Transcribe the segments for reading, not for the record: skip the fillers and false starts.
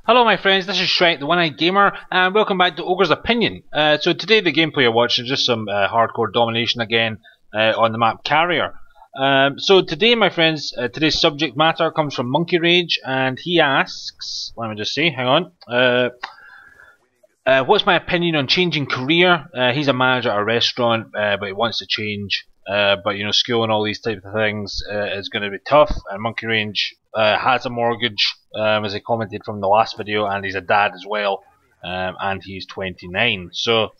Hello my friends, this is Shrek, the One-Eyed Gamer, and welcome back to Ogre's Opinion. So today the gameplay you're watching is just some hardcore domination again on the map Carrier. So today my friends, today's subject matter comes from Monkey Rage, and he asks, let me just see, hang on, what's my opinion on changing career? He's a manager at a restaurant, but he wants to change, but you know, school and all these types of things is going to be tough, and Monkey Rage has a mortgage, as I commented from the last video, and he's a dad as well, and he's 29. So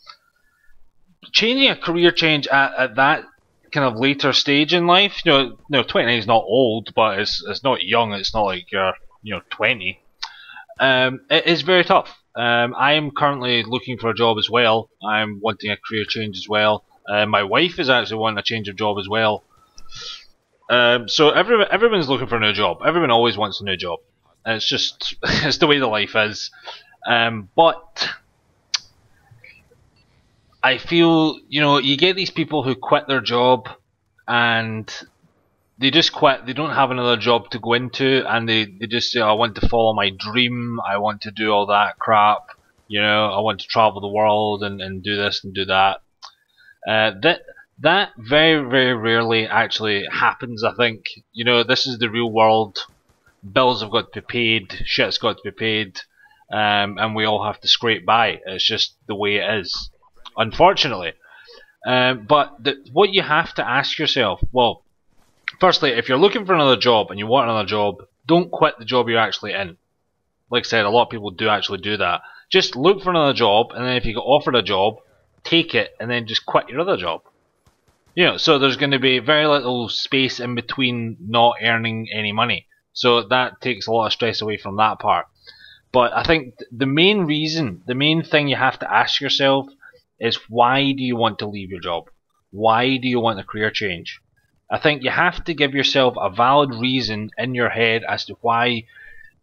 changing a career change at that kind of later stage in life, you know, 29 is not old, but it's not young. It's not like you're 20. It is very tough. I am currently looking for a job as well. I'm wanting a career change as well. My wife is actually wanting a change of job as well. So everyone's looking for a new job. Everyone always wants a new job. It's just it's the way the life is. But I feel, you get these people who quit their job and they just quit. They don't have another job to go into, and they just say, I want to follow my dream. I want to do all that crap. I want to travel the world and do this and do that. That very, very rarely actually happens, I think. This is the real world. Bills have got to be paid, shit's got to be paid, and we all have to scrape by. It's just the way it is, unfortunately. But what you have to ask yourself, well, firstly, if you're looking for another job and you want another job, don't quit the job you're actually in. Like I said, a lot of people do actually do that. Just look for another job, and then if you get offered a job, take it, and then just quit your other job. So there's going to be very little space in between not earning any money. So that takes a lot of stress away from that part. But I think the main thing you have to ask yourself is, why do you want to leave your job? Why do you want a career change? I think you have to give yourself a valid reason in your head as to why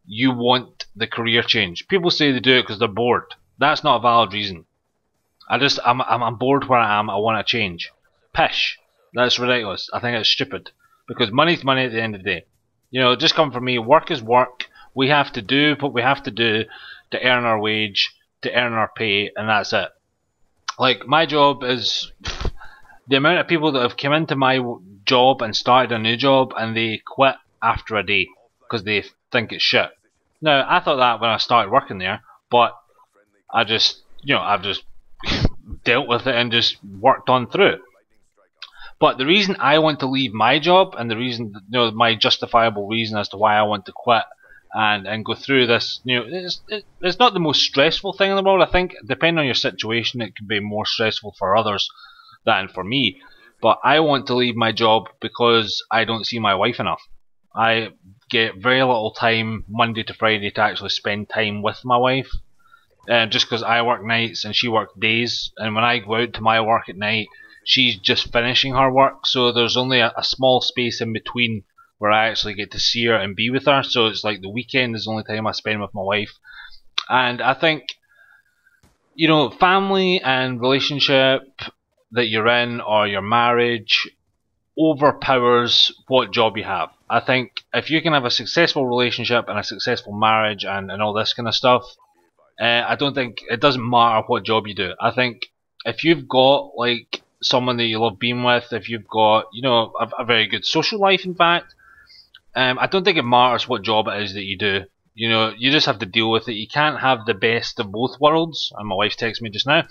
you want the career change. People say they do it because they're bored. That's not a valid reason. I'm bored where I am. I want to change. Pish. That's ridiculous. I think it's stupid, because money's money at the end of the day. Just come from me. Work is work. We have to do what we have to do to earn our wage, to earn our pay, and that's it. Like, my job is the amount of people that have come into my job and started a new job and they quit after a day because they think it's shit. Now, I thought that when I started working there, but I just, I've just dealt with it and just worked on through it. But the reason I want to leave my job, and the reason, my justifiable reason as to why I want to quit and go through this, it's not the most stressful thing in the world. I think, depending on your situation, it can be more stressful for others than for me. But I want to leave my job because I don't see my wife enough. I get very little time Monday to Friday to actually spend time with my wife. Just because I work nights and she works days, and when I go out to my work at night, she's just finishing her work, so there's only a small space in between where I actually get to see her and be with her. So it's like the weekend is the only time I spend with my wife. And I think, family and relationship that you're in, or your marriage, overpowers what job you have. I think if you can have a successful relationship and a successful marriage and all this kind of stuff, I don't think it doesn't matter what job you do. I think if you've got like someone that you love being with, if you've got a very good social life, in fact, I don't think it matters what job it is that you do. You just have to deal with it. You can't have the best of both worlds. And my wife texted me just now.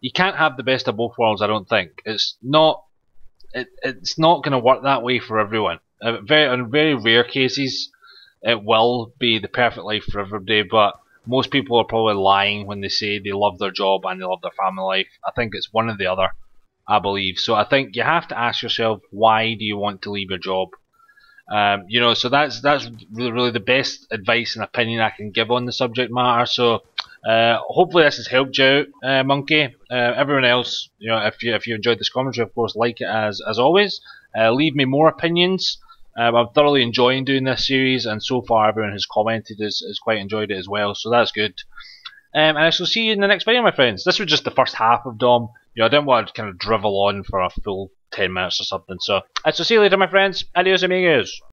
You can't have the best of both worlds. I don't think it's not going to work that way for everyone. In very rare cases, it will be the perfect life for everybody, but most people are probably lying when they say they love their job and they love their family life. I think it's one or the other, I believe. So I think you have to ask yourself, why do you want to leave your job? So that's really the best advice and opinion I can give on the subject matter. So hopefully this has helped you out, Monkey. Everyone else, if you enjoyed this commentary, of course, like it as always. Leave me more opinions. I'm thoroughly enjoying doing this series, and so far everyone who's commented has quite enjoyed it as well, so that's good. And I shall see you in the next video, my friends. This was just the first half of Dom. I didn't want to kind of drivel on for a full 10 minutes or something, so I shall see you later, my friends. Adios amigos.